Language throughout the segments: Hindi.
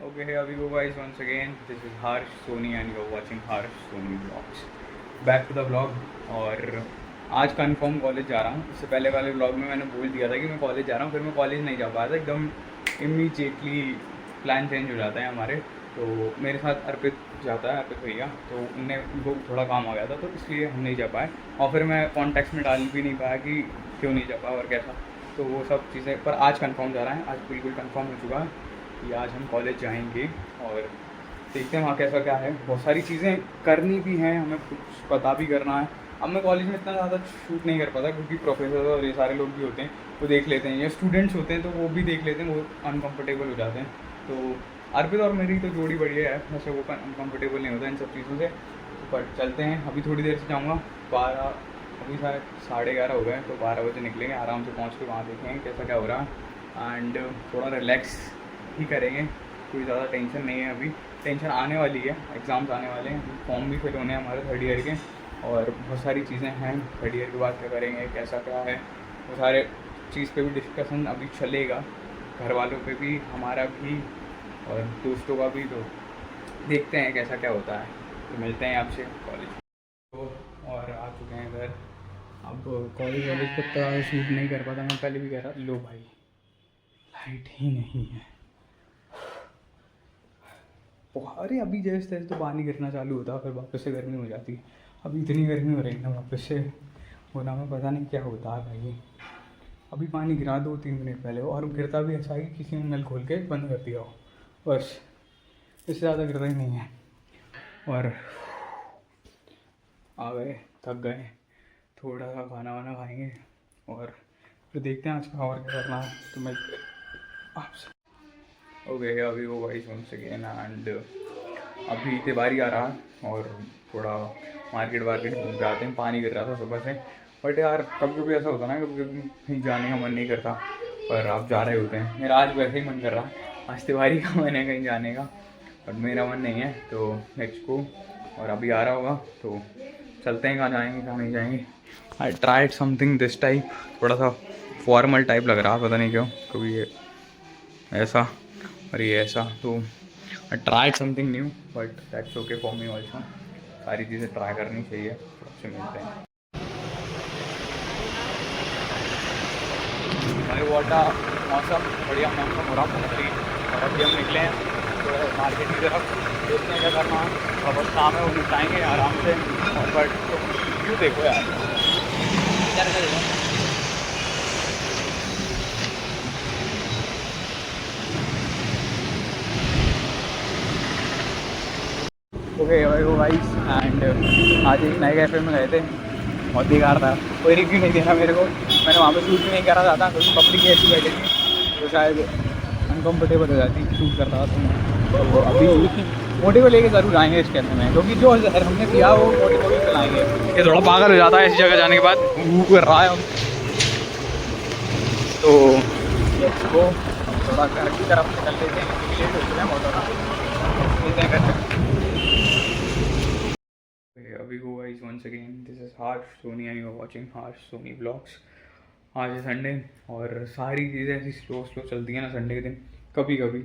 Okay, here we go guys once again. This is Harsh Soni and you're watching Harsh Soni Vlogs. Back to the vlog. और आज कन्फर्म कॉलेज जा रहा हूँ। इससे पहले वाले व्लॉग में मैंने बोल दिया था कि मैं कॉलेज जा रहा हूँ, फिर मैं कॉलेज नहीं जा पाया था। एकदम इमीडिएटली प्लान चेंज हो जाता है हमारे। तो मेरे साथ अर्पित जाता है, अर्पित भैया, तो उनको थोड़ा काम आ गया था, तो इसलिए हम नहीं जा पाए। और फिर मैं कॉन्टेक्स्ट में डाल भी नहीं पाया कि क्यों नहीं जा पाया और कैसा। तो वो सब चीज़ें, पर आज कन्फर्म जा रहा है। आज बिल्कुल कन्फर्म हो चुका है कि आज हम कॉलेज जाएंगे और देखते हैं वहाँ कैसा क्या है। बहुत सारी चीज़ें करनी भी हैं, हमें कुछ पता भी करना है। अब मैं कॉलेज में इतना ज़्यादा शूट नहीं कर पाता क्योंकि प्रोफेसर और ये सारे लोग भी होते हैं, वो देख लेते हैं, या स्टूडेंट्स होते हैं तो वो भी देख लेते हैं, वो अनकम्फर्टेबल हो जाते हैं। तो अर्पित और मेरी तो जोड़ी बढ़िया है, वैसे वो अनकम्फर्टेबल नहीं होता इन सब चीज़ों से। पर चलते हैं, अभी थोड़ी देर से जाऊँगा। 12, अभी शायद 11:30 हो गए, तो 12 बजे निकलेंगे। आराम से पहुँच के वहाँ देखेंगे कैसा क्या हो रहा है एंड थोड़ा रिलैक्स ही करेंगे। कोई ज़्यादा टेंशन नहीं है अभी। टेंशन आने वाली है, एग्ज़ाम्स आने वाले हैं, फॉर्म भी फिल होने हैं हमारे थर्ड ईयर के, और बहुत सारी चीज़ें हैं। थर्ड ईयर के बाद क्या करेंगे, कैसा क्या है, वो सारे चीज़ पे भी डिस्कशन अभी चलेगा, घर वालों पे भी, हमारा भी और दोस्तों का भी। तो देखते हैं कैसा क्या होता है। तो मिलते हैं आपसे कॉलेज तो। और आ चुके हैं घर। अब कॉलेज को तो शूट नहीं कर पाता, मैं पहले भी कह रहा। लो भाई, लाइट ही नहीं है। अरे अभी जैसे तैसे तो पानी गिरना चालू होता है, फिर वापस से गर्मी हो जाती है। अभी इतनी गर्मी हो रही है ना, वापस से होना में पता नहीं क्या होता है भाई। अभी पानी गिरा 2-3 मिनट पहले, और गिरता भी ऐसा है कि किसी ने नल खोल के बंद कर दिया हो, बस। इससे ज़्यादा गिरता ही नहीं है। और आ गए, थक गए, थोड़ा सा खाना वाना खाएंगे और फिर देखते हैं आज का और क्या करना है। तो मैं आपसे ओके, अभी वो वाइस वन सेकेंड एंड अभी तिवारी आ रहा है और थोड़ा मार्केट वार्केट घूम के आते हैं। पानी गिर रहा था सुबह से, बट यार कभी कभी ऐसा होता है ना, कभी कभी कहीं जाने का मन नहीं करता, पर आप जा रहे होते हैं। मेरा आज वैसे ही मन कर रहा है, आज तिवारी का मन है कहीं जाने का, बट मेरा मन नहीं है। तो नेक्स्ट को और अभी आ रहा होगा तो चलते हैं, कहाँ जाएंगे कहाँ नहीं जाएंगे। I tried something this type, थोड़ा सा फॉर्मल टाइप लग रहा, पता नहीं क्यों, कभी ये ऐसा और ये ऐसा। तो I tried something new but that's okay for me also. सारी चीज़ें ट्राई करनी चाहिए। सबसे मिलते हैं भाई। वाटर मौसम बढ़िया मौसम हो रहा बहुत ही। और अभी हम निकले हैं थोड़ा मार्केट की तरफ, देखते हैं क्या करना है। और बस काम है वो निपटाएंगे आराम से। और बट क्यों देखो यार, ओके वो गाइस एंड आज एक नए कैफे में गए थे, बहुत बेकार था। कोई रिव्यू नहीं देना मेरे को, मैंने वहाँ पे शूट भी नहीं करा था क्योंकि पब्लिक ऐसी बैठी थी तो शायद अनकम्फर्टेबल हो जाती शूट करता था। तो अभी मोटिव लेके ज़रूर आएंगे इस कैफे में, क्योंकि जो हमने किया वो मोटिव भी चलाएंगे। ये थोड़ा पागल हो जाता है ऐसी जगह जाने के बाद, कर रहा है। तो वो थोड़ा घर की तरफ निकल लेते हैं क्योंकि लेट हो चुका है बहुत ज़्यादा। मिलते हैं घर में। अभी वो guys once again, this is Harsh Soni and you are watching Harsh Soni blogs. आज है संडे और सारी चीज़ें ऐसी स्लो चलती हैं ना संडे के दिन। कभी कभी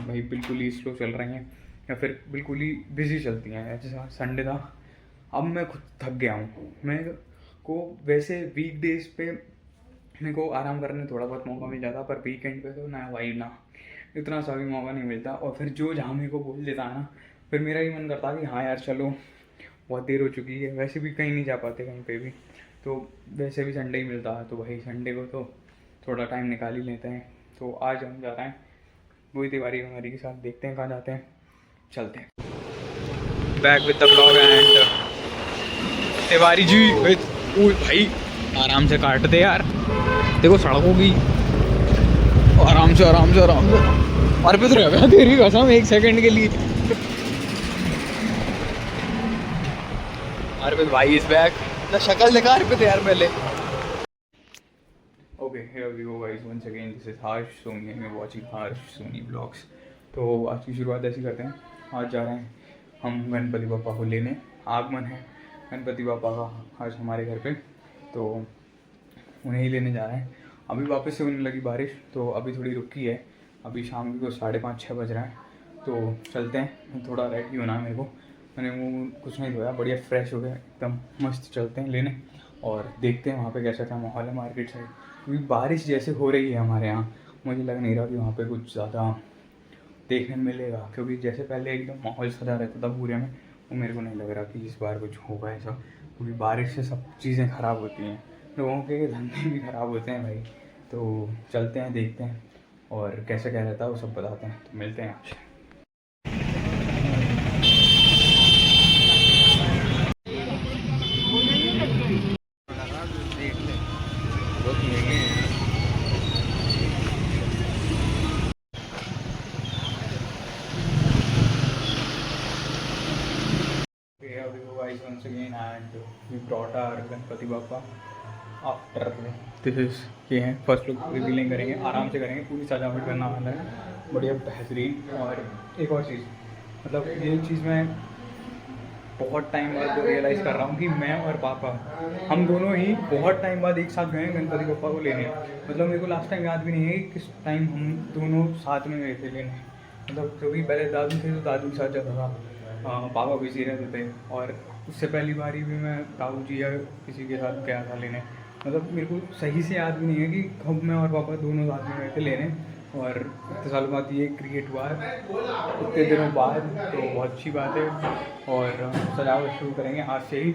भाई बिल्कुल ही स्लो चल रही हैं या फिर बिल्कुल ही बिजी चलती हैं। जैसे संडे था, अब मैं खुद थक गया हूँ। मैं को वैसे वीक डेज पे मेरे को आराम करने थोड़ा बहुत मौका मिल जाता, पर वीकेंड पे तो ना भाई ना, इतना सा भी मौका नहीं मिलता। और फिर जो जहाँ मेरे को बोल देता है ना, फिर मेरा ही मन करता है कि हाँ यार चलो, बहुत देर हो चुकी है। वैसे भी कहीं नहीं जा पाते कहीं पे भी, तो वैसे भी संडे ही मिलता है, तो भाई संडे को तो थोड़ा टाइम निकाल ही लेते हैं। तो आज हम जा रहे हैं वही तिवारी हमारी के साथ, देखते हैं कहाँ जाते हैं, चलते हैं। Back with the blog and Tiwari ji with भाई, आराम से काट दे यार, देखो सड़कों की, आराम से आराम से आराम से। और फिर रह गया तेरी कसम 1 सेकंड के लिए। अर्पित भाई इज बैक, ना शक्ल दिखा अर्पित यार पहले। Okay, here we go guys once again, this is Harsh Soni and you are watching Harsh Soni blogs. तो आज की शुरुआत ऐसी करते हैं। आज जा रहे हैं हम गणपति पापा को लेने, आगमन है गणपति पापा का आज हमारे घर पे, तो उन्हें ही लेने जा रहे हैं। अभी वापस से होने लगी बारिश, तो अभी थोड़ी रुकी है। अभी शाम को 5:30-6 बज रहा है, तो चलते हैं। थोड़ा रेडी होना है मेरे को, मैंने मुँह कुछ नहीं धोया, बढ़िया फ्रेश हो गया एकदम मस्त। चलते हैं लेने और देखते हैं वहाँ पे कैसा क्या माहौल है मार्केट साइड, क्योंकि बारिश जैसे हो रही है हमारे यहाँ, मुझे लग नहीं रहा कि वहाँ पे कुछ ज़्यादा देखने मिलेगा, क्योंकि जैसे पहले एकदम माहौल सजा रहता था पूरे में, वो मेरे को नहीं लग रहा कि इस बार कुछ होगा ऐसा, क्योंकि बारिश से सब चीज़ें ख़राब होती हैं, लोगों के धंधे भी ख़राब होते हैं भाई। तो चलते हैं देखते हैं और कैसे क्या रहता है वो सब बताते हैं, तो मिलते हैं आपसे। Once again and we brought our Ganpati बापा आफ्टर दिस इज, ये हैं फर्स्ट लुक रिवीलिंग करेंगे, आराम से करेंगे, पूरी सजावट करना वाला है बढ़िया बेहतरीन। और एक और चीज़, मतलब ये चीज़ मैं बहुत टाइम बाद रियलाइज़ कर रहा हूँ कि मैं और पापा हम दोनों ही बहुत टाइम बाद एक साथ गए गणपति बापा को लेने। मतलब मेरे को लास्ट टाइम याद भी नहीं है कि किस टाइम हम दोनों साथ में गए थे लेने, मतलब क्योंकि पहले दादू थे तो दादू के साथ जाता था, पापा बिजी रहते थे, और उससे पहली बारी भी मैं ताऊ जी या किसी के साथ गया था लेने। मतलब मेरे को सही से याद भी नहीं है कि कब मैं और पापा दोनों साथ में गए थे लेने, और इतने साल बाद ये क्रिएट हुआ है इतने दिनों बाद, तो बहुत अच्छी बात है। और सजावट शुरू करेंगे आज से ही,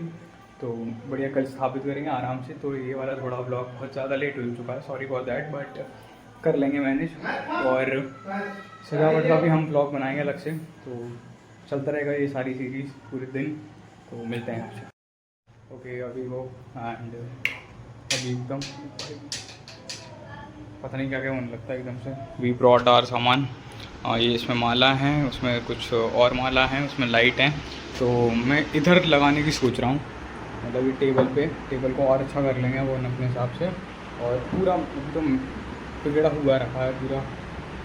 तो बढ़िया कल स्थापित करेंगे आराम से। तो ये वाला थोड़ा ब्लॉग बहुत ज़्यादा लेट हो चुका है, सॉरी फॉर दैट, बट कर लेंगे मैनेज। और सजावट का भी हम ब्लॉग बनाएंगे अलग से, तो चलता रहेगा ये सारी सीरीज़ पूरे दिन। तो मिलते हैं आपसे। ओके अभी वो एंड अभी एकदम पता नहीं क्या क्या होने लगता है एकदम से। वी ब्रॉट आवर सामान, ये इसमें माला है, उसमें कुछ और माला है, उसमें लाइट है। तो मैं इधर लगाने की सोच रहा हूँ, मतलब ये टेबल को और अच्छा कर लेंगे वो अपने हिसाब से। और पूरा एकदम बिगड़ा हुआ रखा है, पूरा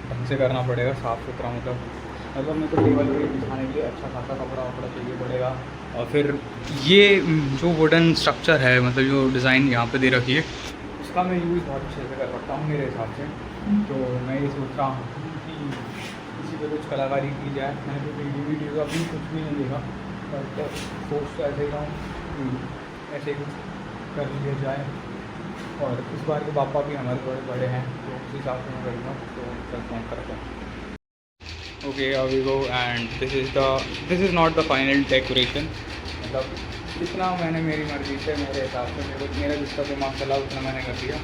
ढंग से करना पड़ेगा, साफ़ सुथरा। मतलब मैं तो टेबल पे बिछाने के लिए अच्छा खासा कपड़ा वपड़ा चाहिए पड़ेगा। और फिर ये जो वुडन स्ट्रक्चर है, मतलब जो डिज़ाइन यहाँ पे दे रखी है, इसका मैं यूज़ बहुत अच्छे से कर सकता हूँ मेरे हिसाब से। तो मैं ये सोच रहा हूँ कि इसी पे कुछ कलाकारी की जाए। मैंने तो वीडियो अभी कुछ भी नहीं देखा, पर सोच तो ऐसे ही रहा हूँ ऐसे ही कुछ कर लिया जाए। और इस बार के पापा भी हमारे बड़े बड़े हैं, तो उसी हिसाब से मैं करूँगा। तो चलते हैं करते हैं। ओके अभी go and this is not the final decoration. मतलब जितना मैंने मेरी मर्ज़ी से, मेरे हिसाब से, मेरा जितना दिमाग चला उतना मैंने कर दिया।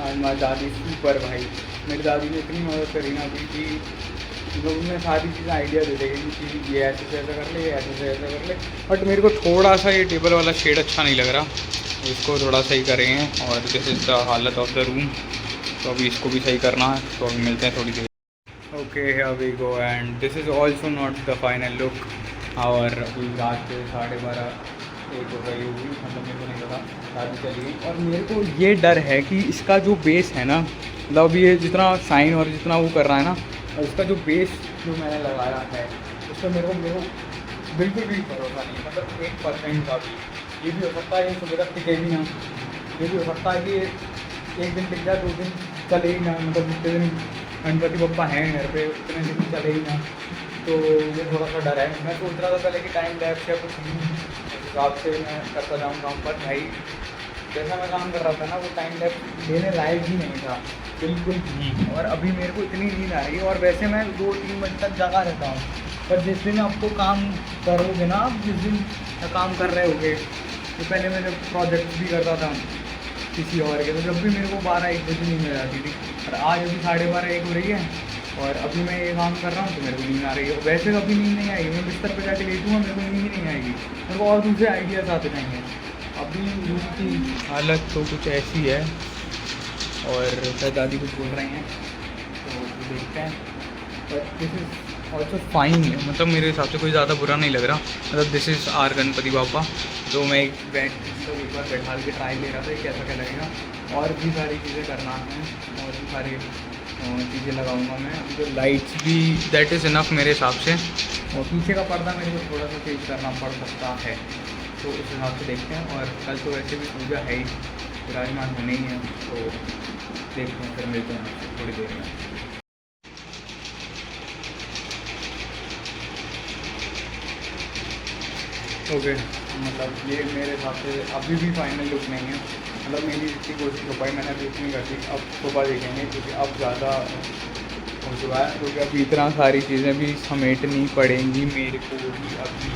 और मेरी दादी सुपर भाई, मेरी दादी ने इतनी मदद करी ना अभी कि लोग में सारी चीज़ें आइडिया दे देगी कि ये ऐसे से ऐसा कर ले, ये ऐसे से ऐसा कर ले। बट मेरे को थोड़ा सा ये टेबल वाला शेड अच्छा नहीं लग रहा, इसको थोड़ा सही करेंगे। और दिस इज़ द हालत ऑफ द रूम, तो अभी इसको भी सही करना है। तो अभी मिलते हैं थोड़ी देर। Okay here we go and this is also not the final look। और अभी रात के 12:30 हो गई होगी, मतलब मेरे को नहीं पता, शादी चली गई। और मेरे को ये डर है कि इसका जो बेस है ना, मतलब अभी ये जितना शाइन और जितना वो कर रहा है ना, और इसका जो बेस जो मैंने लगाया है उस पर मेरे को बिल्कुल भी भरोसा नहीं, मतलब 1% का भी। ये भी हो सकता है ये सुबह तक टिके भी ना, ये भी हो सकता है कि एक दिन टिक जाए, 2 दिन चले ही ना, मतलब जितने दिन गणपति बप्पा हैं घर पे उतने दिन चले ही ना। तो ये थोड़ा सा डर है। मैं सोच रहा था पहले कि टाइम लैप्स या कुछ हिसाब से मैं करता जाऊँ काम, पर भाई जैसा मैं काम कर रहा था ना वो टाइम लैप्स लेने लायक ही नहीं था बिल्कुल भी। और अभी मेरे को इतनी नींद आ रही है, और वैसे मैं 2-3 बजे तक जगा रहता हूँ, पर जिस दिन आपको काम करोगे ना, आप जिस दिन काम कर रहे होगे, तो पहले मैं जब प्रोजेक्ट भी करता था किसी और के, तो जब भी मेरे को 12-1 बजे नींद आ जाती थी। और आज अभी 12:30-1 हो रही है, और अभी मैं ये काम कर रहा हूँ तो मेरे को नींद आ रही है। वैसे कभी नींद नहीं आएगी, मैं बिस्तर पर जाके लेटूँगा, मेरे को नींद ही नहीं आएगी, मेरे को और दूसरे आइडियाज़ आते जाएंगे। अभी रूम की हालत तो कुछ ऐसी है, और शायद दादी कुछ बोल रही हैं तो देखते हैं। But this is also fine, मतलब मेरे हिसाब से कोई ज़्यादा बुरा नहीं लग रहा। मतलब दिस इज़ आर गणपति बापा। तो मैं एक बार बैठा के ट्राई ले रहा था कैसा क्या लगेगा। और भी सारी चीज़ें करना है, और भी सारी चीज़ें लगाऊंगा मैं। अभी तो लाइट्स भी दैट इज़ इनफ मेरे हिसाब से, और पीछे का पर्दा मेरे को थोड़ा सा चेंज करना पड़ सकता है, तो उस हिसाब से देखते हैं। और कल तो वैसे भी पूजा है ही, विराजमान होने ही है, तो देखते हैं, फिर मिलते हैं थोड़ी देर में। ओके, मतलब ये मेरे हिसाब से अभी भी फाइनल लुक नहीं है। मतलब मेरी जितनी कोशिश हो पाई मैंने अभी इतनी कर दी। अब सुबह देखेंगे क्योंकि अब ज़्यादा हो चुका है, क्योंकि अब इतना सारी चीज़ें भी समेटनी पड़ेंगी मेरे को भी अभी,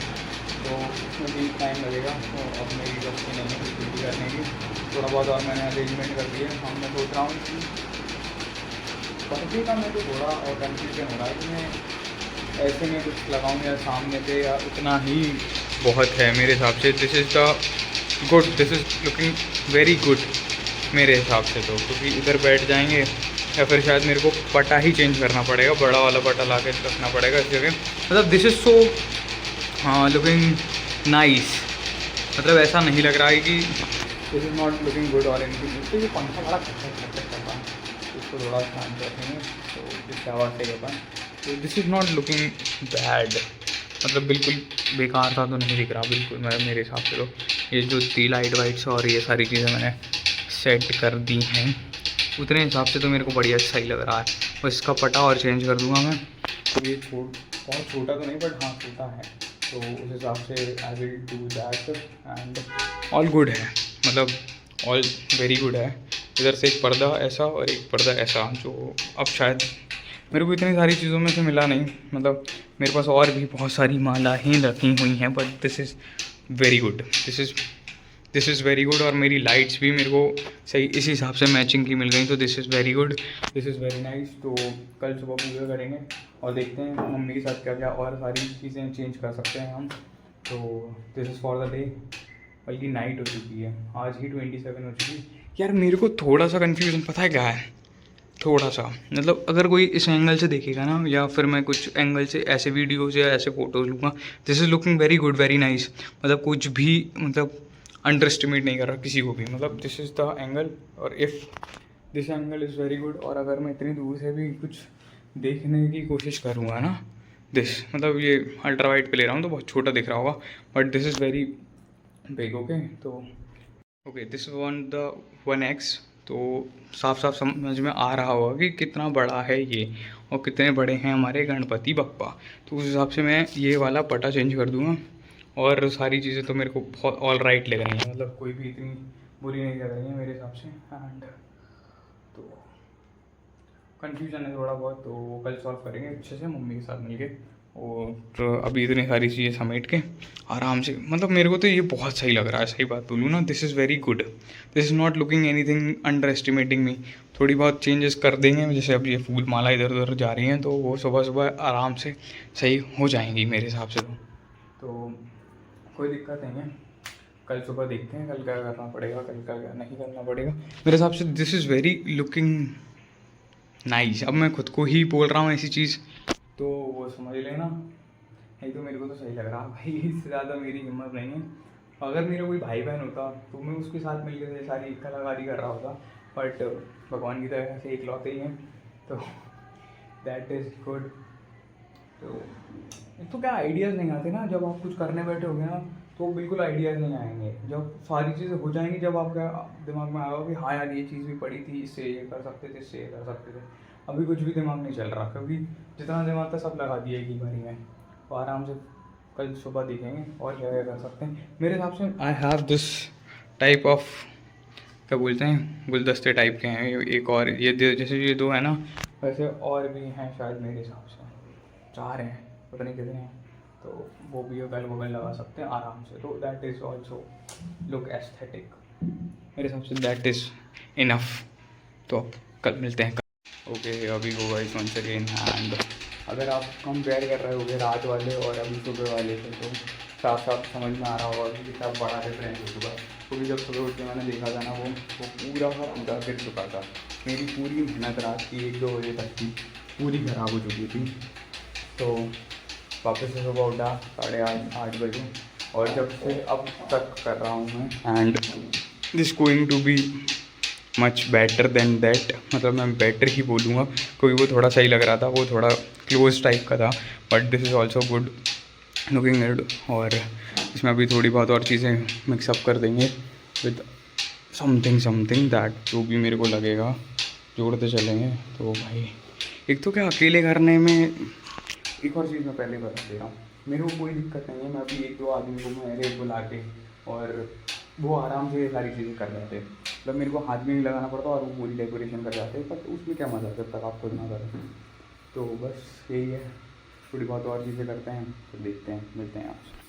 तो उसमें भी टाइम लगेगा। तो अब मेरी गलती नहीं है कुछ भी करने की, थोड़ा बहुत और मैंने अरेंजमेंट कर दिया। हम मैं सोच रहा हूँ कि पर्दे का मेरे को थोड़ा और कन्फ्यूजन हो रहा है कि मैं ऐसे में कुछ लगाऊँ या सामने से, या उतना ही बहुत है मेरे हिसाब से। This is the good, this is looking very good मेरे हिसाब से। तो क्योंकि इधर बैठ जाएंगे या फिर शायद मेरे को पटा ही चेंज करना पड़ेगा, बड़ा वाला पटा ला के रखना पड़ेगा इस जगह। मतलब this is so looking nice. मतलब ऐसा नहीं लग रहा है कि this is not looking good और एनीथिंग। तो ये पंखा बड़ा खटखट कर रहा है, इसको थोड़ा शांत रखेंगे तो जिससे आवाज़ से अपन। तो this is not looking bad, मतलब बिल्कुल बेकार सा तो नहीं दिख रहा बिल्कुल मेरे हिसाब से। तो ये जो दी लाइट वाइट्स और ये सारी चीज़ें मैंने सेट कर दी हैं, उतने हिसाब से तो मेरे को बढ़िया सही लग रहा है। और इसका पटा और चेंज कर दूंगा मैं। तो ये बहुत छोटा तो नहीं, बट हाँ छोटा है, तो उस हिसाब से I will do that and all good है। मतलब ऑल वेरी गुड है। इधर से एक पर्दा ऐसा और एक पर्दा ऐसा, जो अब शायद मेरे को इतनी सारी चीज़ों में से मिला नहीं। मतलब मेरे पास और भी बहुत सारी मालाएँ रखी हुई हैं, but this is very good, this is very good. और मेरी लाइट्स भी मेरे को सही इसी हिसाब से मैचिंग की मिल गई, तो this is very good, this is very nice. तो कल सुबह पूजा करेंगे और देखते हैं मम्मी के साथ क्या क्या और सारी चीज़ें चेंज कर सकते हैं हम। तो this is for the day. बल्कि नाइट हो चुकी है, आज ही 27 हो चुकी है। यार मेरे को थोड़ा सा कन्फ्यूज़न पता है क्या है, थोड़ा सा। मतलब अगर कोई इस एंगल से देखेगा ना, या फिर मैं कुछ एंगल से ऐसे वीडियोज़ या ऐसे फ़ोटोज़ लूँगा, this is looking very good very nice. मतलब कुछ भी मतलब अंडर एस्टिमेट नहीं कर रहा किसी को भी। मतलब दिस इज़ द एंगल, और if this angle is very good. और अगर मैं इतनी दूर से भी कुछ देखने की कोशिश करूँगा ना, दिस मतलब ये अल्ट्रा वाइड पे ले रहा हूँ तो बहुत छोटा दिख रहा होगा, but this is very big. Okay, तो okay this one the 1x। तो साफ साफ समझ में आ रहा होगा कि कितना बड़ा है ये और कितने बड़े हैं हमारे गणपति बप्पा। तो उस हिसाब से मैं ये वाला पटा चेंज कर दूँगा। और सारी चीज़ें तो मेरे को बहुत ऑल राइट लग रही हैं, मतलब कोई भी इतनी बुरी नहीं लग रही है मेरे हिसाब से। एंड तो कन्फ्यूजन है थोड़ा बहुत, तो वो कल सॉल्व करेंगे अच्छे से मम्मी के साथ मिलके। और तो अभी इतनी सारी चीज़ें समेट के आराम से, मतलब मेरे को तो ये बहुत सही लग रहा है, सही बात बोलूँ ना। This is very good, this is not looking anything underestimating me. थोड़ी बहुत चेंजेस कर देंगे, जैसे अब ये फूल माला इधर उधर जा रही हैं, तो वो सुबह सुबह आराम से सही हो जाएंगी मेरे हिसाब से। तो कोई दिक्कत नहीं है, कल सुबह देखते हैं कल क्या करना पड़ेगा, कल क्या क्या नहीं करना पड़ेगा। मेरे हिसाब से this is very looking nice. अब मैं खुद को ही बोल रहा हूँ ऐसी चीज़, तो वो समझ लेना। नहीं तो मेरे को तो सही लग रहा भाई, इससे ज़्यादा मेरी हिम्मत नहीं है। अगर मेरा कोई भाई बहन होता तो मैं उसके साथ मिलकर ये सारी कलाकारी कर रहा होता, बट भगवान की तरह से इकलौते ही हैं, तो दैट इज़ गुड। तो एक तो क्या आइडियाज़ नहीं आते ना, जब आप कुछ करने बैठे होगे ना तो बिल्कुल आइडियाज़ नहीं आएंगे। जब सारी चीज़ें हो जाएंगी, जब आपका दिमाग में आएगा कि हाँ यार ये चीज़ भी पड़ी थी, इससे ये कर सकते थे, इससे ये कर सकते थे। अभी कुछ भी दिमाग नहीं चल रहा, क्योंकि जितना दिमाग था सब लगा दिया एक ही बारी में। तो आराम से कल सुबह देखेंगे और क्या क्या कर सकते हैं। मेरे हिसाब से I have this type of, क्या बोलते हैं, गुलदस्ते टाइप के हैं एक और, ये जैसे ये दो है ना, वैसे और भी हैं शायद मेरे हिसाब से 4 हैं, पता नहीं कितने हैं। तो वो भी अगल बगल लगा सकते हैं आराम से, तो that is also look aesthetic. मेरे हिसाब से दैट इज़ इनफ। तो अब कल मिलते हैं। ओके अभी हो गाइस वंस अगेन। एंड अगर आप कंपेयर कर रहे होगे रात वाले और अभी सुबह वाले से, तो साफ साफ समझ में आ रहा होगा कि कितना बड़ा डिफरेंस हो चुका है। क्योंकि जब सुबह उठ के मैंने देखा था ना, वो पूरा का पूरा गिर चुका था। मेरी पूरी मेहनत रात की 1-2 बजे तक की पूरी ख़राब हो चुकी थी। तो वापस से सुबह उठा 8:30 बजे, और जब से अब तक कर रहा हूँ मैं। And this going to be much better than that, मतलब मैं बेटर ही बोलूँगा, क्योंकि वो थोड़ा सही लग रहा था, वो थोड़ा क्लोज टाइप का था। But this is also good looking good. और इसमें अभी थोड़ी बहुत और चीज़ें मिक्सअप कर देंगे विद समथिंग दैट, जो भी मेरे को लगेगा जोड़ते चलेंगे। तो भाई एक तो क्या अकेले करने में एक और चीज़ मैं पहले बता दे रहा हूँ, मेरे को कोई दिक्कत नहीं है, मैं अभी 1-2 आदमी को मेरे बुला के और वो आराम से ये सारी चीज़ें कर रहे थे, मतलब मेरे को हाथ भी नहीं लगाना पड़ता और वो पूरी डेकोरेशन कर जाते, बट उसमें क्या मज़ा जब तक आप खुद ना करें। तो बस यही है, थोड़ी बहुत और चीज़ें करते हैं, तो देखते हैं, मिलते हैं आपसे।